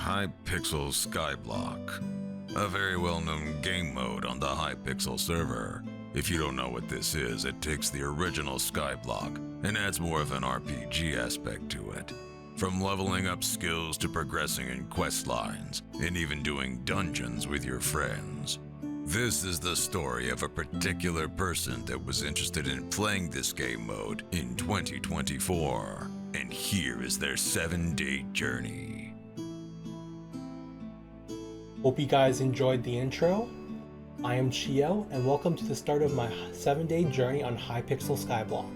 Hypixel SkyBlock, a very well-known game mode on the Hypixel server. If you don't know what this is, it takes the original SkyBlock and adds more of an RPG aspect to it. From leveling up skills to progressing in quest lines, and even doing dungeons with your friends. This is the story of a particular person that was interested in playing this game mode in 2024, and here is their 7-day journey. Hope you guys enjoyed the intro. I am Chio, and welcome to the start of my 7-day journey on Hypixel SkyBlock.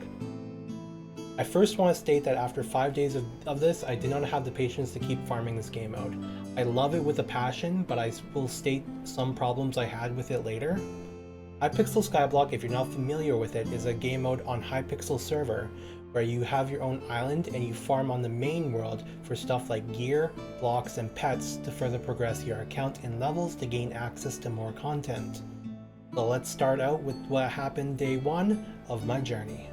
I first want to state that after 5 days of this, I did not have the patience to keep farming this game mode. I love it with a passion, but I will state some problems I had with it later. Hypixel SkyBlock, if you're not familiar with it, is a game mode on Hypixel server where you have your own island and you farm on the main world for stuff like gear, blocks, and pets to further progress your account and levels to gain access to more content. So let's start out with what happened day 1 of my journey.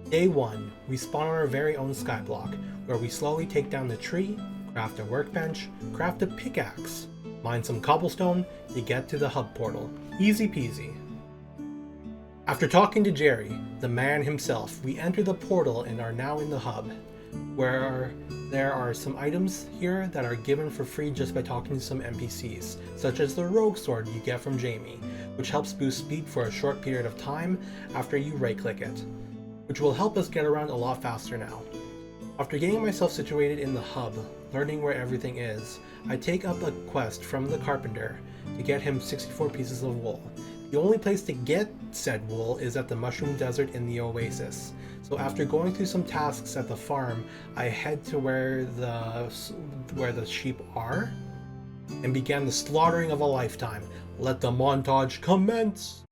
Day 1, we spawn on our very own skyblock, where we slowly take down the tree, craft a workbench, craft a pickaxe, mine some cobblestone to get to the hub portal. Easy peasy. After talking to Jerry, the man himself, we enter the portal and are now in the hub, where there are some items here that are given for free just by talking to some NPCs, such as the rogue sword you get from Jamie, which helps boost speed for a short period of time after you right-click it, which will help us get around a lot faster now. After getting myself situated in the hub, learning where everything is, I take up a quest from the carpenter to get him 64 pieces of wool. The only place to get said wool is at the mushroom desert in the oasis. So after going through some tasks at the farm, I head to where the sheep are and began the slaughtering of a lifetime. Let the montage commence!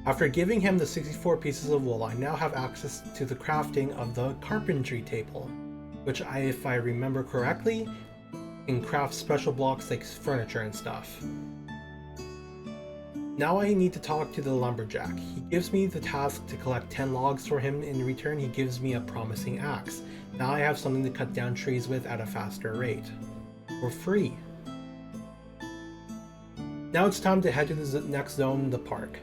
After giving him the 64 pieces of wool, I now have access to the crafting of the carpentry table, which if I remember correctly, can craft special blocks like furniture and stuff. Now I need to talk to the lumberjack. He gives me the task to collect 10 logs for him. In return, he gives me a promising axe. Now I have something to cut down trees with at a faster rate. For free. Now it's time to head to the next zone, the park.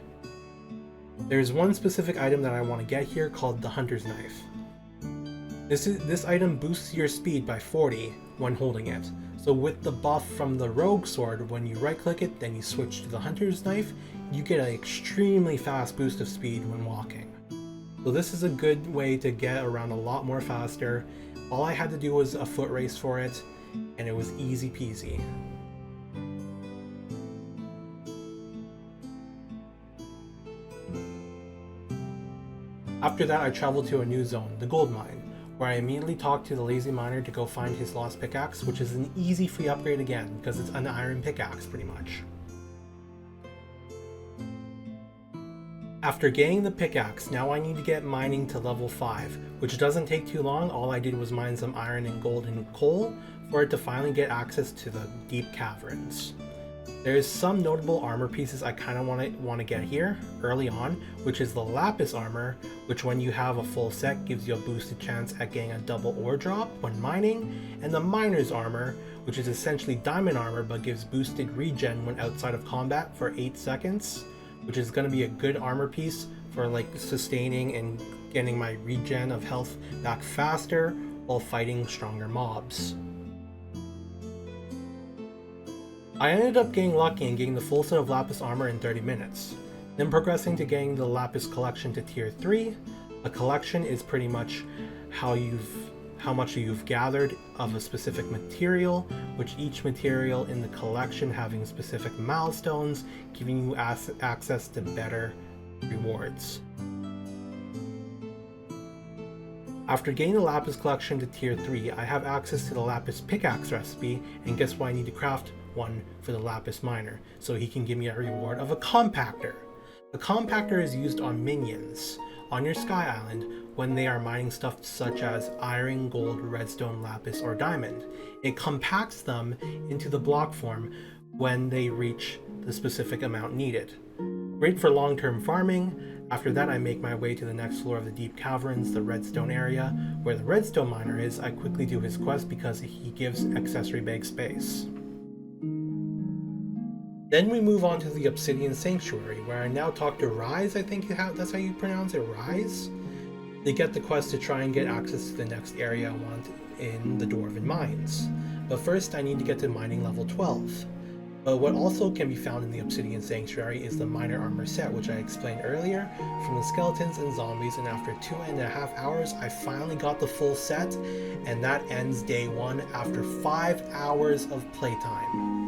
There's one specific item that I want to get here called the Hunter's Knife. This item boosts your speed by 40 when holding it. So with the buff from the Rogue Sword, when you right click it, then you switch to the Hunter's Knife, you get an extremely fast boost of speed when walking. So this is a good way to get around a lot more faster. All I had to do was a foot race for it, and it was easy peasy. After that, I traveled to a new zone, the gold mine, where I immediately talked to the lazy miner to go find his lost pickaxe, which is an easy free upgrade again, because it's an iron pickaxe pretty much. After getting the pickaxe, now I need to get mining to level 5, which doesn't take too long. All I did was mine some iron and gold and coal for it to finally get access to the deep caverns. There's some notable armor pieces I kind of want to get here early on, which is the lapis armor, which when you have a full set gives you a boosted chance at getting a double ore drop when mining, and the miner's armor, which is essentially diamond armor but gives boosted regen when outside of combat for 8 seconds, which is going to be a good armor piece for like sustaining and getting my regen of health back faster while fighting stronger mobs. I ended up getting lucky and getting the full set of lapis armor in 30 minutes, then progressing to getting the lapis collection to tier 3. A collection is pretty much how much you've gathered of a specific material, which each material in the collection having specific milestones, giving you access to better rewards. After getting the lapis collection to tier 3, I have access to the lapis pickaxe recipe, and guess what, I need to craft one for the lapis miner, so he can give me a reward of a compactor. The compactor is used on minions on your Sky Island when they are mining stuff such as iron, gold, redstone, lapis, or diamond. It compacts them into the block form when they reach the specific amount needed. Great for long-term farming. After that, I make my way to the next floor of the deep caverns, the redstone area. Where the redstone miner is, I quickly do his quest because he gives accessory bag space. Then we move on to the Obsidian Sanctuary, where I now talk to Rise, I think that's how you pronounce it, Rise? They get the quest to try and get access to the next area I want in the Dwarven Mines. But first I need to get to mining level 12. But what also can be found in the Obsidian Sanctuary is the miner armor set, which I explained earlier, from the skeletons and zombies, and after 2.5 hours I finally got the full set, and that ends day 1 after 5 hours of playtime.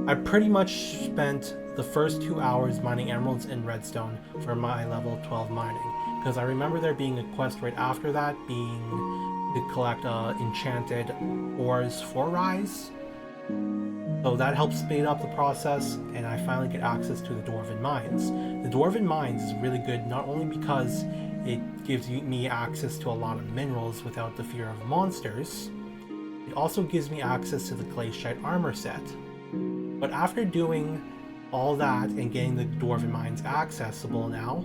I pretty much spent the first 2 hours mining emeralds and redstone for my level 12 mining, because I remember there being a quest right after that being to collect enchanted ores for Rise. So that helps speed up the process, and I finally get access to the Dwarven Mines. The Dwarven Mines is really good not only because it gives me access to a lot of minerals without the fear of monsters, it also gives me access to the Glaciite armor set. But after doing all that and getting the Dwarven Mines accessible now,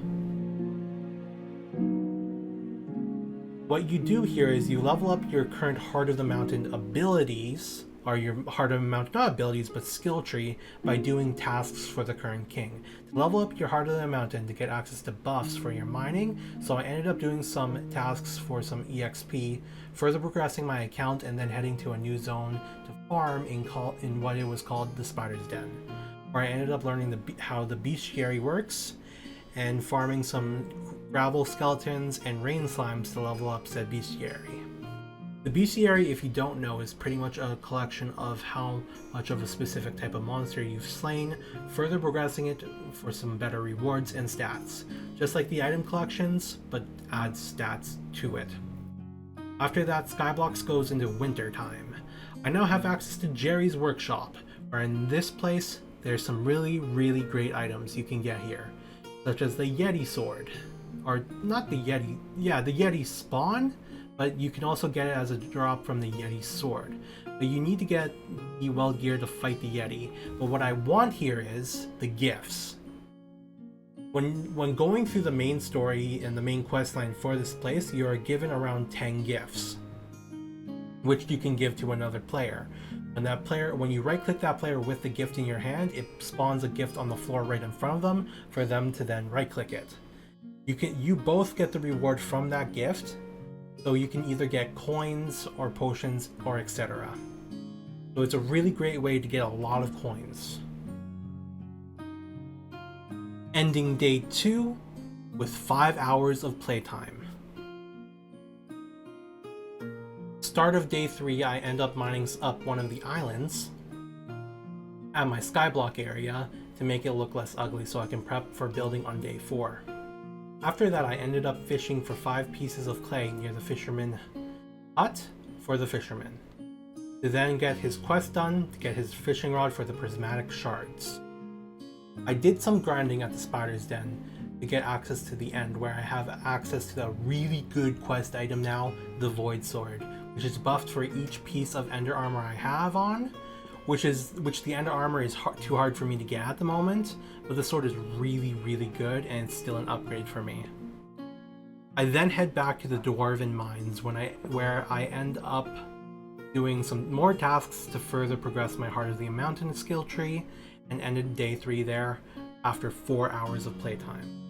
what you do here is you level up your current Heart of the Mountain abilities, or your Heart of the Mountain, not abilities, but skill tree, by doing tasks for the current king. To level up your Heart of the Mountain to get access to buffs for your mining, so I ended up doing some tasks for some EXP, further progressing my account, and then heading to a new zone to farm in what it was called the Spider's Den, where I ended up learning how the bestiary works, and farming some gravel skeletons and rain slimes to level up said bestiary. The bestiary, if you don't know, is pretty much a collection of how much of a specific type of monster you've slain, further progressing it for some better rewards and stats, just like the item collections, but adds stats to it. After that, Skyblocks goes into winter time. I now have access to Jerry's workshop, where in this place there's some really great items you can get here, such as the Yeti sword, or not the Yeti, yeah, the Yeti spawn, but you can also get it as a drop from the Yeti sword. But you need to be well geared to fight the Yeti. But what I want here is the gifts. When going through the main story and the main quest line for this place, you are given around 10 gifts, which you can give to another player. When you right click that player with the gift in your hand, it spawns a gift on the floor right in front of them for them to then right click it. You both get the reward from that gift, so you can either get coins or potions or etc. So it's a really great way to get a lot of coins. Ending day 2 with 5 hours of playtime. Start of day 3, I end up mining up one of the islands at my skyblock area to make it look less ugly so I can prep for building on day 4. After that, I ended up fishing for 5 pieces of clay near the fisherman hut for the fisherman, to then get his quest done to get his fishing rod for the prismatic shards. I did some grinding at the Spider's Den to get access to the end, where I have access to the really good quest item now, the Void Sword, which is buffed for each piece of Ender Armor I have on, which the Ender Armor is too hard for me to get at the moment, but the sword is really good and it's still an upgrade for me. I then head back to the Dwarven Mines where I end up doing some more tasks to further progress my Heart of the Mountain skill tree, and ended day 3 there after 4 hours of playtime.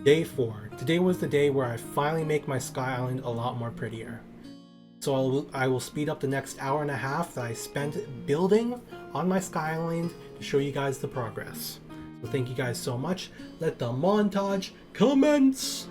Day 4. Today was the day where I finally make my Sky Island a lot more prettier. So I will speed up the next hour and a half that I spent building on my Sky Island to show you guys the progress. So thank you guys so much. Let the montage commence!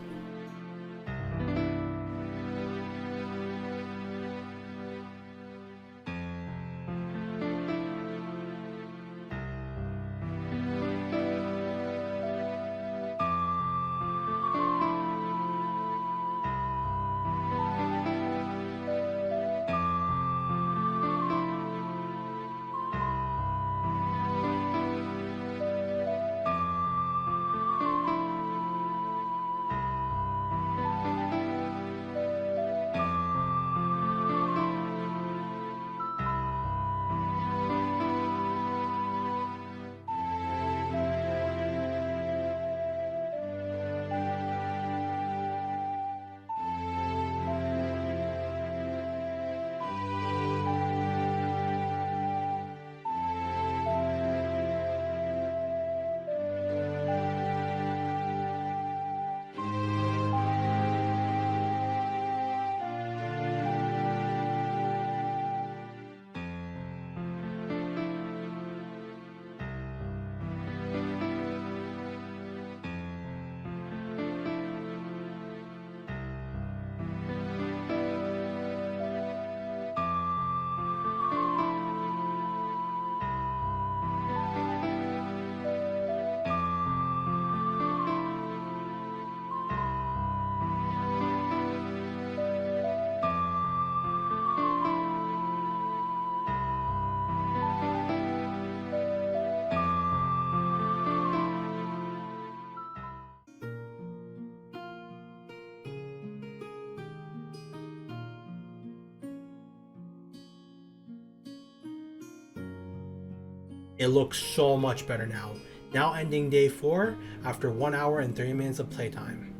It looks so much better now. Now ending day 4 after 1 hour and 30 minutes of playtime.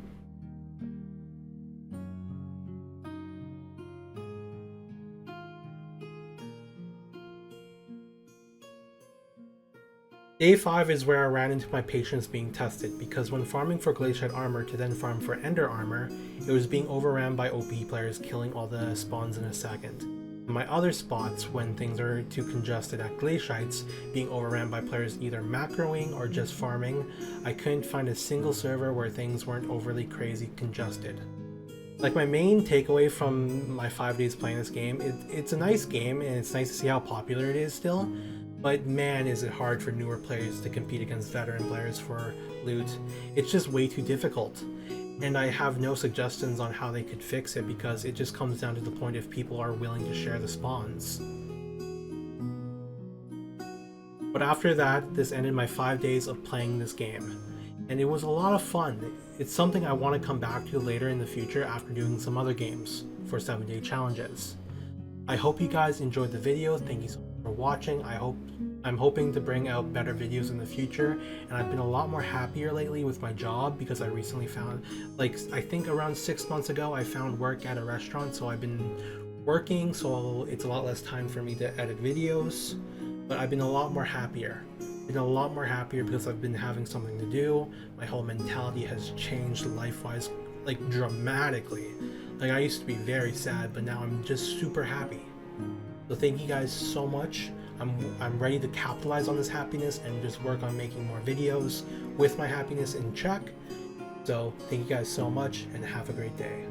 Day 5 is where I ran into my patience being tested, because when farming for Glaciate armor to then farm for Ender armor, it was being overran by OP players killing all the spawns in a second. In my other spots, when things are too congested at Glaciates, being overran by players either macroing or just farming, I couldn't find a single server where things weren't overly crazy congested. Like, my main takeaway from my 5 days playing this game, it's a nice game and it's nice to see how popular it is still, but man is it hard for newer players to compete against veteran players for loot. It's just way too difficult. And I have no suggestions on how they could fix it, because it just comes down to the point if people are willing to share the spawns. But after that, this ended my 5 days of playing this game. And it was a lot of fun. It's something I want to come back to later in the future after doing some other games for 7-day challenges. I hope you guys enjoyed the video. Thank you so much for watching. I'm hoping to bring out better videos in the future, and I've been a lot more happier lately with my job, because I recently found, like, I think around 6 months ago I found work at a restaurant, so I've been working, so it's a lot less time for me to edit videos, but I've been a lot more happier. Because I've been having something to do. My whole mentality has changed life-wise, like, dramatically. Like, I used to be very sad, but now I'm just super happy. So thank you guys so much. I'm ready to capitalize on this happiness and just work on making more videos with my happiness in check. So thank you guys so much and have a great day.